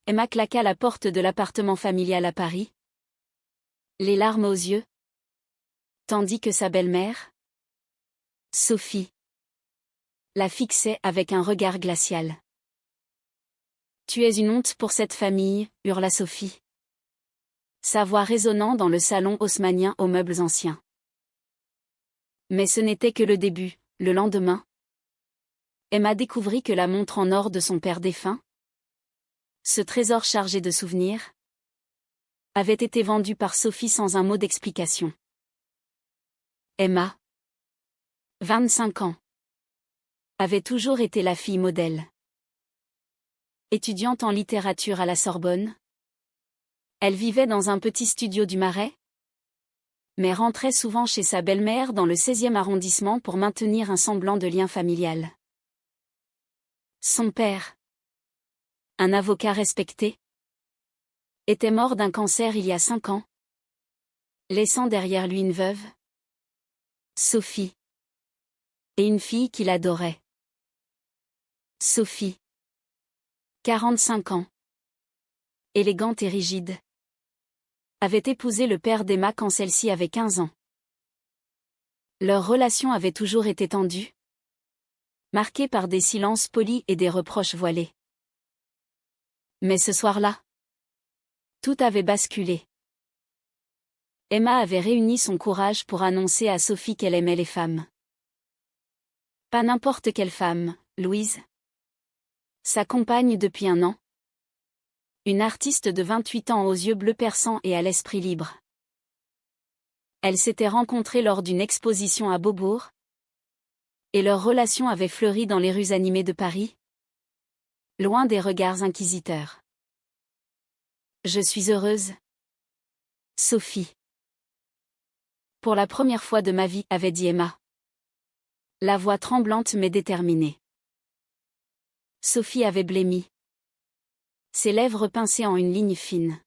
Emma claqua la porte de l'appartement familial à Paris, les larmes aux yeux, tandis que sa belle-mère, Sophie, la fixait avec un regard glacial. « Tu es une honte pour cette famille », hurla Sophie. Sa voix résonnant dans le salon haussmannien aux meubles anciens. Mais ce n'était que le début. Le lendemain, Emma découvrit que la montre en or de son père défunt, ce trésor chargé de souvenirs, avait été vendue par Sophie sans un mot d'explication. Emma, 25 ans, avait toujours été la fille modèle. Étudiante en littérature à la Sorbonne, elle vivait dans un petit studio du Marais, mais rentrait souvent chez sa belle-mère dans le 16e arrondissement pour maintenir un semblant de lien familial. Son père, un avocat respecté, était mort d'un cancer il y a 5 ans, laissant derrière lui une veuve, Sophie, et une fille qu'il adorait. Sophie, 45 ans, élégante et rigide, avait épousé le père d'Emma quand celle-ci avait 15 ans. Leur relation avait toujours été tendue, marquée par des silences polis et des reproches voilés. Mais ce soir-là, tout avait basculé. Emma avait réuni son courage pour annoncer à Sophie qu'elle aimait les femmes. Pas n'importe quelle femme, Louise, sa compagne depuis 1 an. Une artiste de 28 ans aux yeux bleus perçants et à l'esprit libre. Elles s'étaient rencontrées lors d'une exposition à Beaubourg, et leur relation avait fleuri dans les rues animées de Paris, loin des regards inquisiteurs. Je suis heureuse, Sophie. Pour la première fois de ma vie, avait dit Emma. La voix tremblante mais déterminée. Sophie avait blêmi. Ses lèvres pincées en une ligne fine.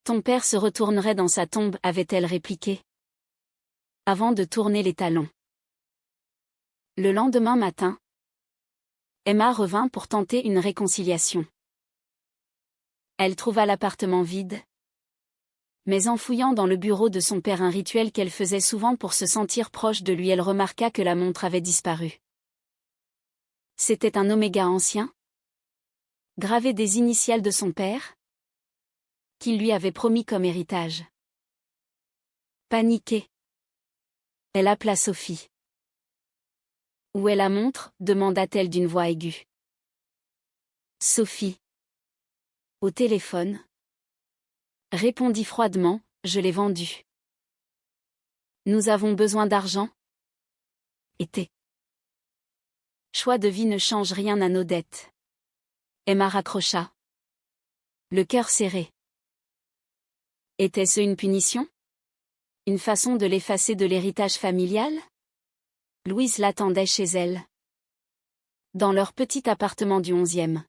Ton père se retournerait dans sa tombe, avait-elle répliqué, avant de tourner les talons. Le lendemain matin, Emma revint pour tenter une réconciliation. Elle trouva l'appartement vide, mais en fouillant dans le bureau de son père un rituel qu'elle faisait souvent pour se sentir proche de lui, elle remarqua que la montre avait disparu. C'était un oméga ancien, gravé des initiales de son père, qu'il lui avait promis comme héritage. Paniquée, elle appela Sophie. « Où est la montre ?» demanda-t-elle d'une voix aiguë. Sophie, au téléphone, répondit froidement, « Je l'ai vendue. Nous avons besoin d'argent. » Été. Choix de vie ne change rien à nos dettes. Emma raccrocha, le cœur serré. Était-ce une punition? Une façon de l'effacer de l'héritage familial? Louise l'attendait chez elle, dans leur petit appartement du 11e.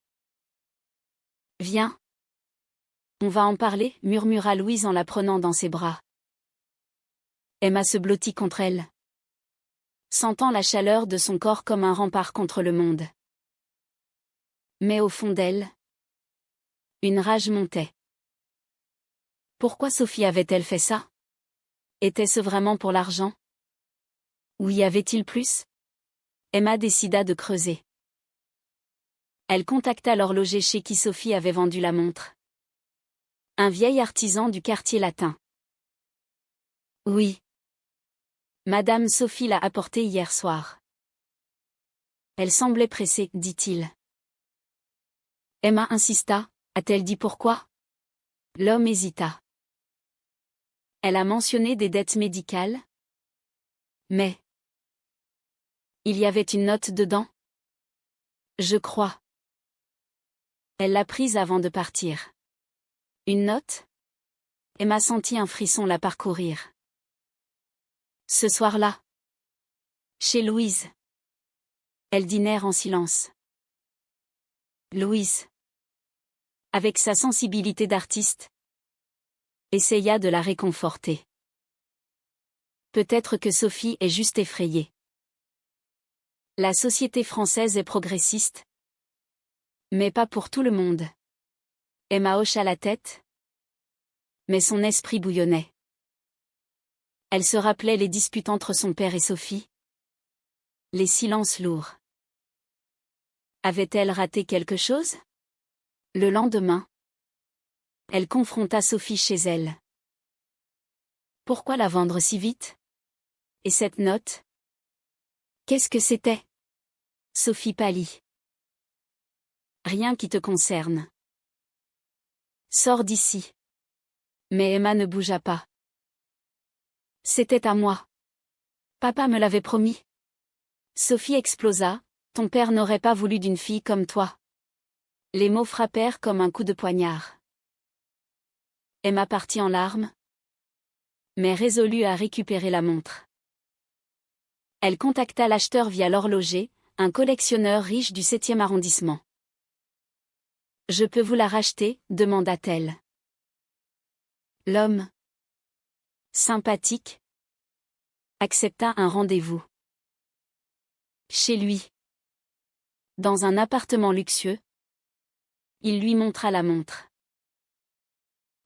Viens. On va en parler, murmura Louise en la prenant dans ses bras. Emma se blottit contre elle, sentant la chaleur de son corps comme un rempart contre le monde. Mais au fond d'elle, une rage montait. Pourquoi Sophie avait-elle fait ça? Était-ce vraiment pour l'argent? Ou y avait-il plus? Emma décida de creuser. Elle contacta l'horloger chez qui Sophie avait vendu la montre. Un vieil artisan du quartier latin. Oui. Madame Sophie l'a apportée hier soir. Elle semblait pressée, dit-il. Emma insista, a-t-elle dit pourquoi? L'homme hésita. Elle a mentionné des dettes médicales. Mais il y avait une note dedans? Je crois. Elle l'a prise avant de partir. Une note? Emma sentit un frisson la parcourir. Ce soir-là, chez Louise, elles dînèrent en silence. Louise, avec sa sensibilité d'artiste, essaya de la réconforter. Peut-être que Sophie est juste effrayée. La société française est progressiste, mais pas pour tout le monde. Emma hocha la tête. Mais son esprit bouillonnait. Elle se rappelait les disputes entre son père et Sophie. Les silences lourds. Avait-elle raté quelque chose? Le lendemain, elle confronta Sophie chez elle. Pourquoi la vendre si vite? Et cette note? Qu'est-ce que c'était? Sophie pâlit. Rien qui te concerne. Sors d'ici. Mais Emma ne bougea pas. C'était à moi. Papa me l'avait promis. Sophie explosa. Ton père n'aurait pas voulu d'une fille comme toi. Les mots frappèrent comme un coup de poignard. Emma partit en larmes, mais résolue à récupérer la montre. Elle contacta l'acheteur via l'horloger, un collectionneur riche du 7e arrondissement. « Je peux vous la racheter ?» demanda-t-elle. L'homme, sympathique, accepta un rendez-vous. Chez lui, dans un appartement luxueux, il lui montra la montre.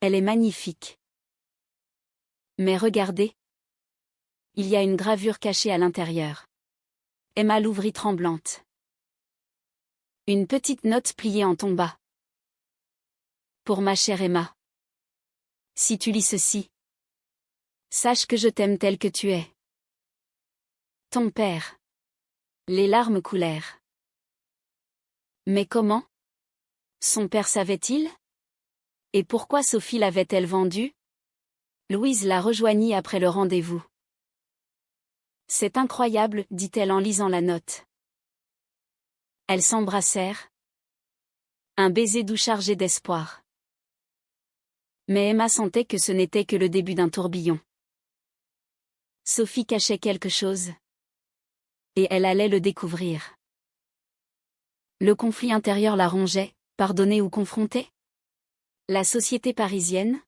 Elle est magnifique. Mais regardez. Il y a une gravure cachée à l'intérieur. Emma l'ouvrit tremblante. Une petite note pliée en tomba. Pour ma chère Emma. Si tu lis ceci, sache que je t'aime tel que tu es. Ton père. Les larmes coulèrent. Mais comment? Son père savait-il? Et pourquoi Sophie l'avait-elle vendue? Louise la rejoignit après le rendez-vous. C'est incroyable, dit-elle en lisant la note. Elles s'embrassèrent. Un baiser doux chargé d'espoir. Mais Emma sentait que ce n'était que le début d'un tourbillon. Sophie cachait quelque chose. Et elle allait le découvrir. Le conflit intérieur la rongeait, pardonner ou confronter? La société parisienne,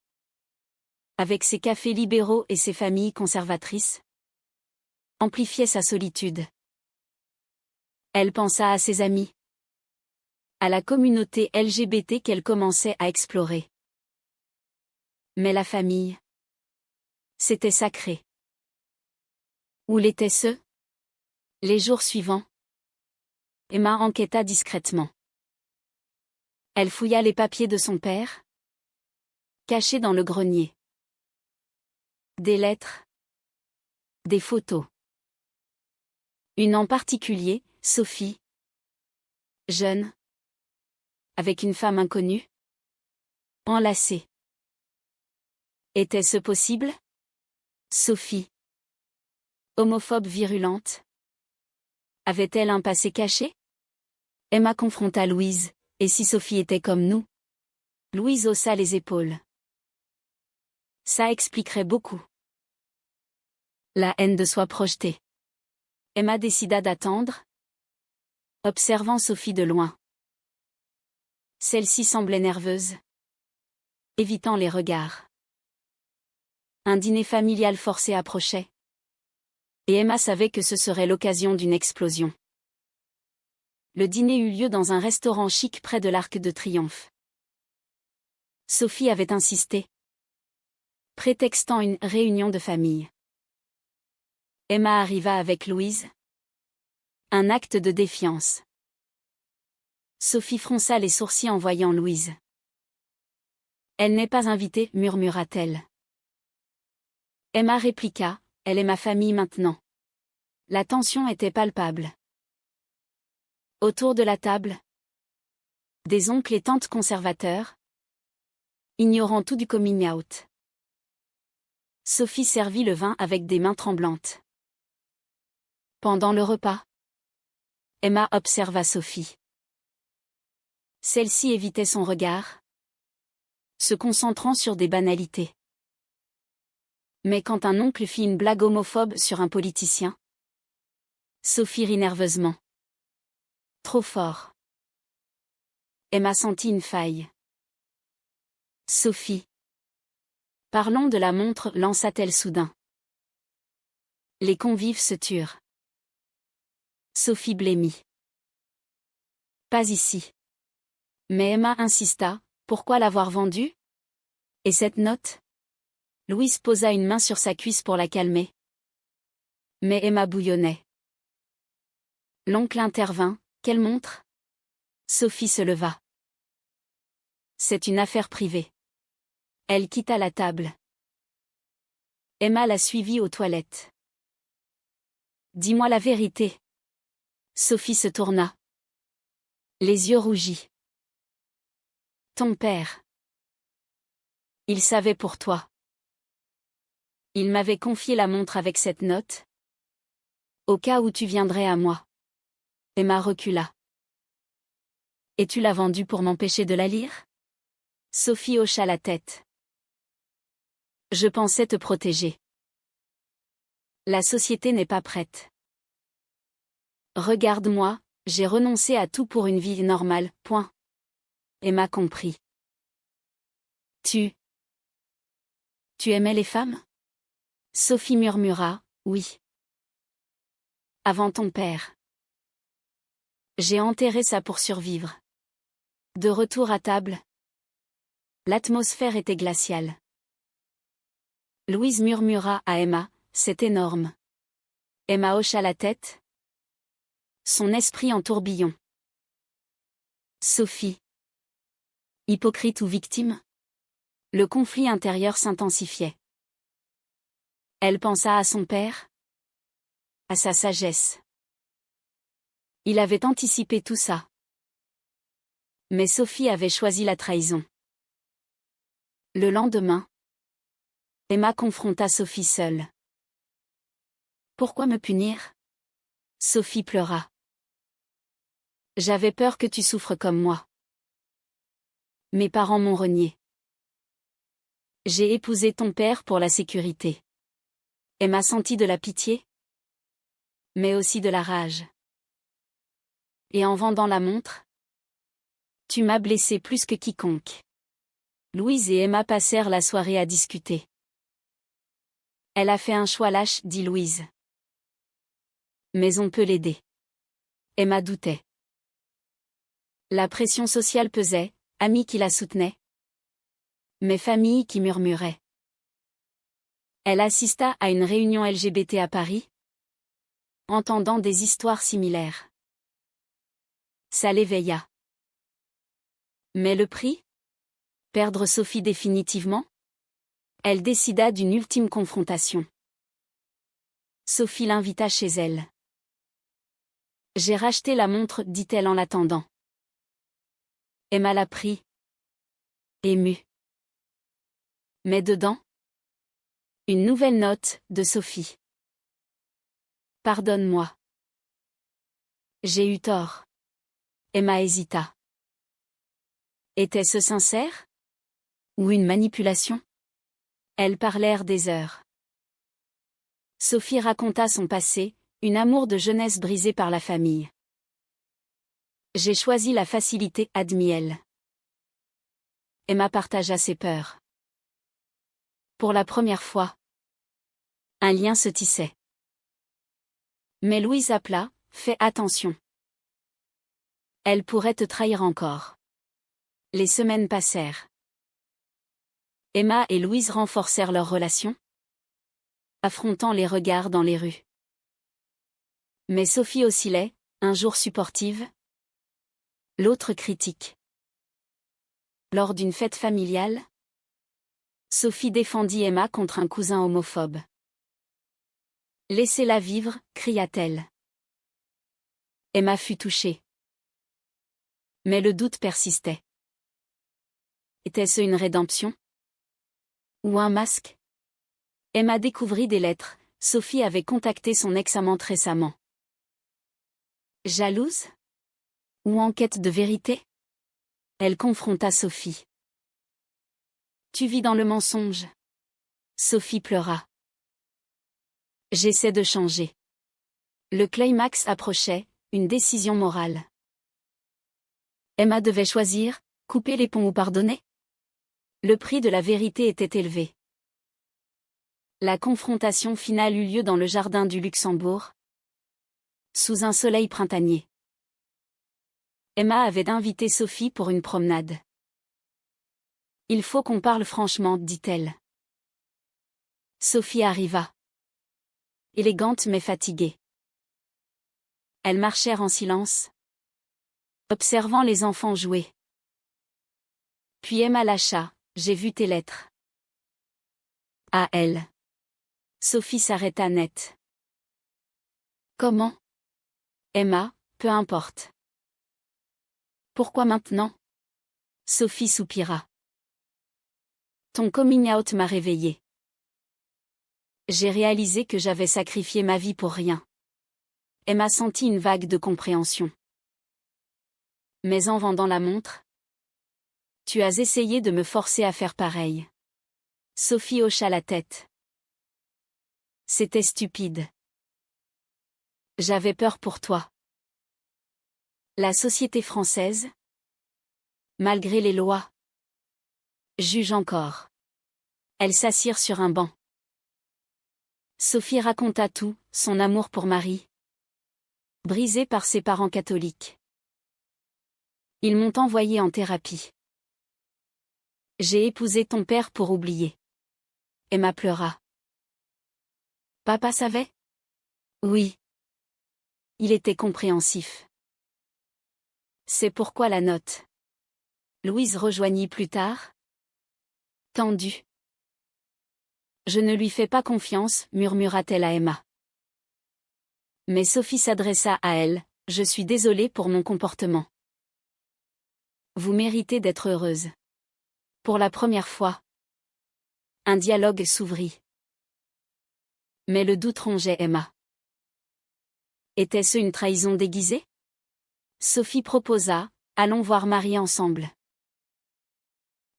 avec ses cafés libéraux et ses familles conservatrices, amplifiait sa solitude. Elle pensa à ses amis, à la communauté LGBT qu'elle commençait à explorer. Mais la famille, c'était sacré. Où l'étaient-ce? Les jours suivants, Emma enquêta discrètement. Elle fouilla les papiers de son père, cachés dans le grenier. Des lettres, des photos. Une en particulier, Sophie, jeune, avec une femme inconnue, enlacée. Était-ce possible? Sophie, homophobe virulente, avait-elle un passé caché? Emma confronta Louise, et si Sophie était comme nous? Louise haussa les épaules. Ça expliquerait beaucoup. La haine de soi projetée. Emma décida d'attendre, observant Sophie de loin. Celle-ci semblait nerveuse, évitant les regards. Un dîner familial forcé approchait. Et Emma savait que ce serait l'occasion d'une explosion. Le dîner eut lieu dans un restaurant chic près de l'Arc de Triomphe. Sophie avait insisté, prétextant une réunion de famille. Emma arriva avec Louise. Un acte de défiance. Sophie fronça les sourcils en voyant Louise. Elle n'est pas invitée, murmura-t-elle. Emma répliqua, elle est ma famille maintenant. La tension était palpable. Autour de la table, des oncles et tantes conservateurs, ignorant tout du coming out. Sophie servit le vin avec des mains tremblantes. Pendant le repas, Emma observa Sophie. Celle-ci évitait son regard, se concentrant sur des banalités. Mais quand un oncle fit une blague homophobe sur un politicien, Sophie rit nerveusement. Trop fort. Emma sentit une faille. Sophie. Parlons de la montre, lança-t-elle soudain. Les convives se turent. Sophie blêmit. Pas ici. Mais Emma insista, Pourquoi l'avoir vendue? Et cette note? Louise posa une main sur sa cuisse pour la calmer. Mais Emma bouillonnait. L'oncle intervint. Quelle montre? Sophie se leva. C'est une affaire privée. Elle quitta la table. Emma la suivit aux toilettes. Dis-moi la vérité. Sophie se tourna. Les yeux rougis. Ton père. Il savait pour toi. Il m'avait confié la montre avec cette note. Au cas où tu viendrais à moi. Emma recula. Et tu l'as vendue pour m'empêcher de la lire? Sophie hocha la tête. Je pensais te protéger. La société n'est pas prête. Regarde-moi, j'ai renoncé à tout pour une vie normale, point. Emma comprit. Tu aimais les femmes? Sophie murmura, oui. Avant ton père. J'ai enterré ça pour survivre. De retour à table. L'atmosphère était glaciale. Louise murmura à Emma, c'est énorme. Emma hocha la tête. Son esprit en tourbillon. Sophie. Hypocrite ou victime? Le conflit intérieur s'intensifiait. Elle pensa à son père. À sa sagesse. Il avait anticipé tout ça. Mais Sophie avait choisi la trahison. Le lendemain, Emma confronta Sophie seule. Pourquoi me punir? Sophie pleura. J'avais peur que tu souffres comme moi. Mes parents m'ont renié. J'ai épousé ton père pour la sécurité. Emma sentit de la pitié, mais aussi de la rage. Et en vendant la montre, tu m'as blessé plus que quiconque. Louise et Emma passèrent la soirée à discuter. Elle a fait un choix lâche, dit Louise. Mais on peut l'aider. Emma doutait. La pression sociale pesait, amis qui la soutenaient. Mais famille qui murmurait. Elle assista à une réunion LGBT à Paris, entendant des histoires similaires. Ça l'éveilla. Mais le prix? Perdre Sophie définitivement? Elle décida d'une ultime confrontation. Sophie l'invita chez elle. J'ai racheté la montre, dit-elle en l'attendant. Emma la prit. Émue. Mais dedans? Une nouvelle note, de Sophie. Pardonne-moi. J'ai eu tort. Emma hésita. Était-ce sincère? Ou une manipulation? Elles parlèrent des heures. Sophie raconta son passé, une amour de jeunesse brisée par la famille. J'ai choisi la facilité, admit-elle. Emma partagea ses peurs. Pour la première fois, un lien se tissait. Mais Louise appela, fais attention. Elle pourrait te trahir encore. Les semaines passèrent. Emma et Louise renforcèrent leur relation, affrontant les regards dans les rues. Mais Sophie oscillait, un jour supportive, l'autre critique. Lors d'une fête familiale, Sophie défendit Emma contre un cousin homophobe. Laissez-la vivre, cria-t-elle. Emma fut touchée. Mais le doute persistait. Était-ce une rédemption? Ou un masque? Emma découvrit des lettres. Sophie avait contacté son ex-amante récemment. Jalouse? Ou en quête de vérité? Elle confronta Sophie. Tu vis dans le mensonge. Sophie pleura. J'essaie de changer. Le climax approchait, une décision morale. Emma devait choisir, couper les ponts ou pardonner? Le prix de la vérité était élevé. La confrontation finale eut lieu dans le jardin du Luxembourg, sous un soleil printanier. Emma avait invité Sophie pour une promenade. Il faut qu'on parle franchement, dit-elle. Sophie arriva. Élégante mais fatiguée. Elles marchèrent en silence, observant les enfants jouer. Puis Emma lâcha, « J'ai vu tes lettres. » À elle. Sophie s'arrêta net. Comment? Emma, peu importe. Pourquoi maintenant? Sophie soupira. Ton coming out m'a réveillée. J'ai réalisé que j'avais sacrifié ma vie pour rien. Emma sentit une vague de compréhension. Mais en vendant la montre, tu as essayé de me forcer à faire pareil. Sophie hocha la tête. C'était stupide. J'avais peur pour toi. La société française, malgré les lois, juge encore. Elles s'assirent sur un banc. Sophie raconta tout, son amour pour Marie, brisé par ses parents catholiques. Ils m'ont envoyé en thérapie. J'ai épousé ton père pour oublier. Emma pleura. Papa savait? Oui. Il était compréhensif. C'est pourquoi la note. Louise rejoignit plus tard. Tendue. Je ne lui fais pas confiance, murmura-t-elle à Emma. Mais Sophie s'adressa à elle. Je suis désolée pour mon comportement. Vous méritez d'être heureuse. Pour la première fois, un dialogue s'ouvrit. Mais le doute rongeait Emma. Était-ce une trahison déguisée? Sophie proposa, allons voir Marie ensemble.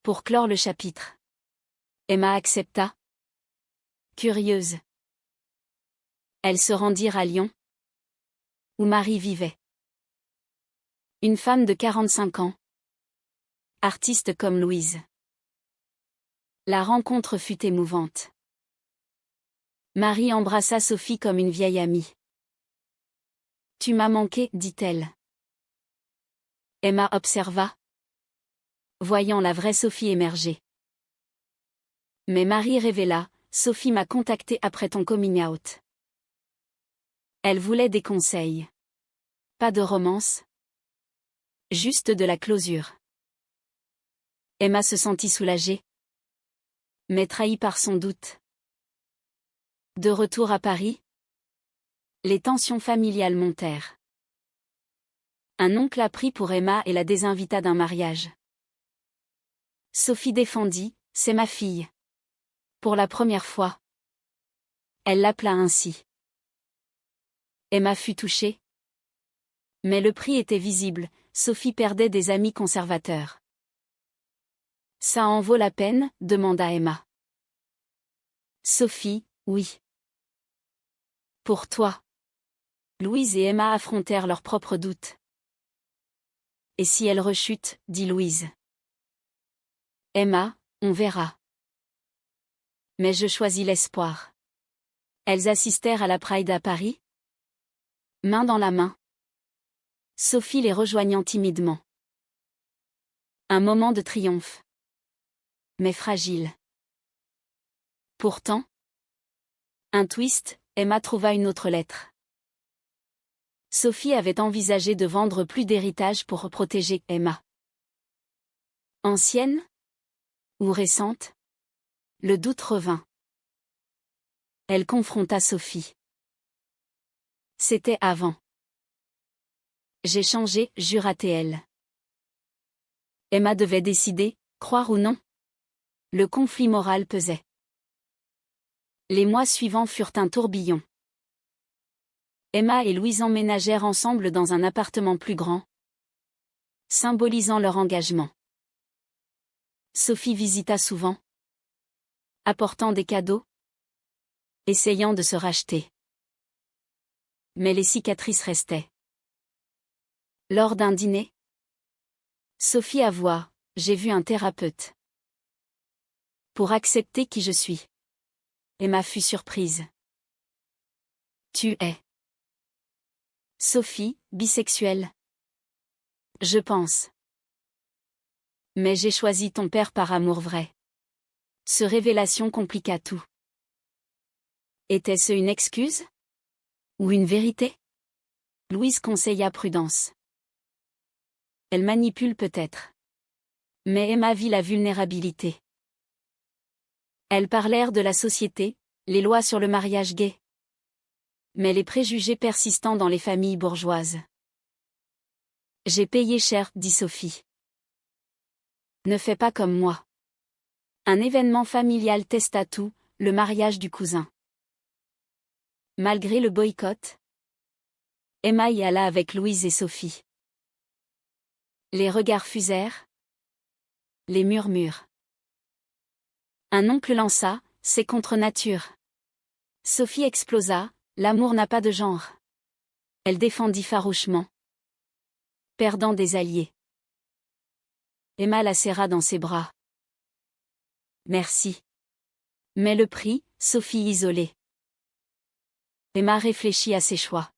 Pour clore le chapitre. Emma accepta. Curieuse. Elles se rendirent à Lyon, où Marie vivait. Une femme de 45 ans. Artiste comme Louise. La rencontre fut émouvante. Marie embrassa Sophie comme une vieille amie. Tu m'as manqué, dit-elle. Emma observa, voyant la vraie Sophie émerger. Mais Marie révéla, Sophie m'a contacté après ton coming out. Elle voulait des conseils. Pas de romance. Juste de la closure. Emma se sentit soulagée, mais trahie par son doute. De retour à Paris, les tensions familiales montèrent. Un oncle apprit pour Emma et la désinvita d'un mariage. Sophie défendit, c'est ma fille. Pour la première fois. Elle l'appela ainsi. Emma fut touchée. Mais le prix était visible, Sophie perdait des amis conservateurs. Ça en vaut la peine, demanda Emma. Sophie, oui. Pour toi. Louise et Emma affrontèrent leurs propres doutes. Et si elle rechute, dit Louise. Emma, on verra. Mais je choisis l'espoir. Elles assistèrent à la Pride à Paris. Main dans la main. Sophie les rejoignant timidement. Un moment de triomphe. Mais fragile. Pourtant, un twist, Emma trouva une autre lettre. Sophie avait envisagé de vendre plus d'héritage pour protéger Emma. Ancienne? Ou récente? Le doute revint. Elle confronta Sophie. C'était avant. J'ai changé, jura-t-elle. Emma devait décider, croire ou non. Le conflit moral pesait. Les mois suivants furent un tourbillon. Emma et Louise emménagèrent ensemble dans un appartement plus grand, symbolisant leur engagement. Sophie visita souvent, apportant des cadeaux, essayant de se racheter. Mais les cicatrices restaient. Lors d'un dîner, Sophie avoua, j'ai vu un thérapeute. Pour accepter qui je suis. Emma fut surprise. Tu es. Sophie, bisexuelle. Je pense. Mais j'ai choisi ton père par amour vrai. Ce révélation compliqua tout. Était-ce une excuse? Ou une vérité? Louise conseilla prudence. Elle manipule peut-être. Mais Emma vit la vulnérabilité. Elles parlèrent de la société, les lois sur le mariage gay. Mais les préjugés persistants dans les familles bourgeoises. J'ai payé cher, dit Sophie. Ne fais pas comme moi. Un événement familial testa tout, le mariage du cousin. Malgré le boycott, Emma y alla avec Louise et Sophie. Les regards fusèrent. Les murmures. Un oncle lança, c'est contre nature. Sophie explosa, l'amour n'a pas de genre. Elle défendit farouchement. Perdant des alliés. Emma la serra dans ses bras. Merci. Mais le prix, Sophie isolée. Emma réfléchit à ses choix.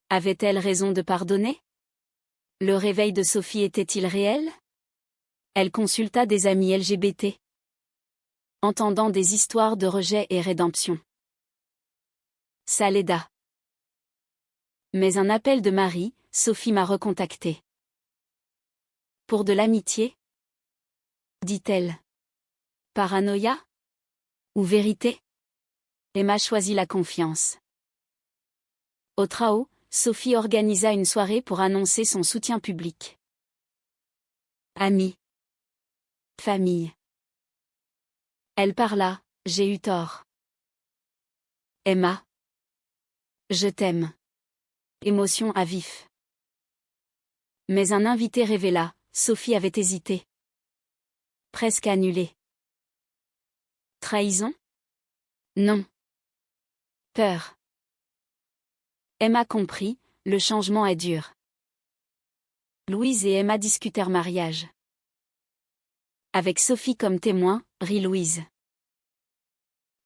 Avait-elle raison de pardonner? Le réveil de Sophie était-il réel? Elle consulta des amis LGBT. Entendant des histoires de rejet et rédemption. Ça l'aida. Mais un appel de Marie, Sophie m'a recontacté. Pour de l'amitié? Dit-elle. Paranoïa? Ou vérité? Emma choisit la confiance. Au Trao, Sophie organisa une soirée pour annoncer son soutien public. Amis. Famille. Elle parla, j'ai eu tort. Emma. Je t'aime. Émotion à vif. Mais un invité révéla, Sophie avait hésité. Presque annulé. Trahison? Non. Peur. Emma comprit, le changement est dur. Louise et Emma discutèrent mariage. Avec Sophie comme témoin, rit Louise.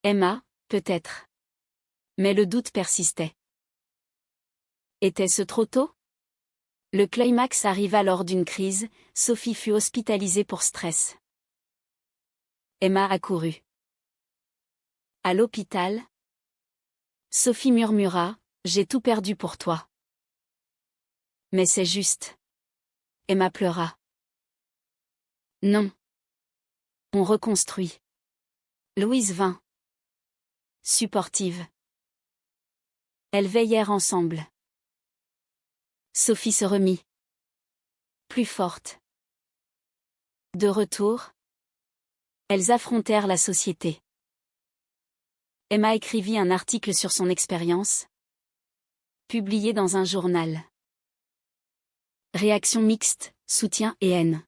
Emma, peut-être. Mais le doute persistait. Était-ce trop tôt? Le climax arriva lors d'une crise, Sophie fut hospitalisée pour stress. Emma accourut. À l'hôpital, Sophie murmura, j'ai tout perdu pour toi. Mais c'est juste. Emma pleura. Non. On reconstruit. Louise vint. Supportive. Elles veillèrent ensemble. Sophie se remit. Plus forte. De retour, elles affrontèrent la société. Emma écrivit un article sur son expérience, publié dans un journal. Réaction mixte, soutien et haine.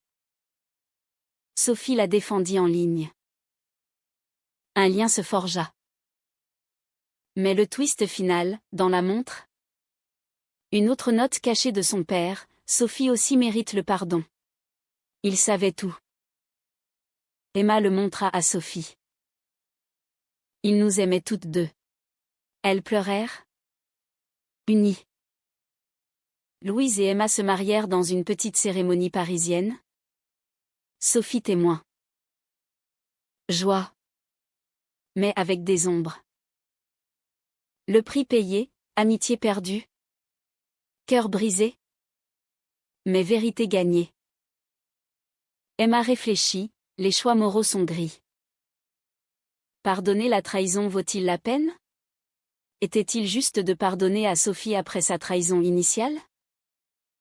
Sophie la défendit en ligne. Un lien se forgea. Mais le twist final, dans la montre? Une autre note cachée de son père, Sophie aussi mérite le pardon. Il savait tout. Emma le montra à Sophie. Ils nous aimaient toutes deux. Elles pleurèrent. Unies. Louise et Emma se marièrent dans une petite cérémonie parisienne. Sophie témoin. Joie. Mais avec des ombres. Le prix payé, amitié perdue. Cœur brisé. Mais vérité gagnée. Emma réfléchit, les choix moraux sont gris. Pardonner la trahison vaut-il la peine? Était-il juste de pardonner à Sophie après sa trahison initiale?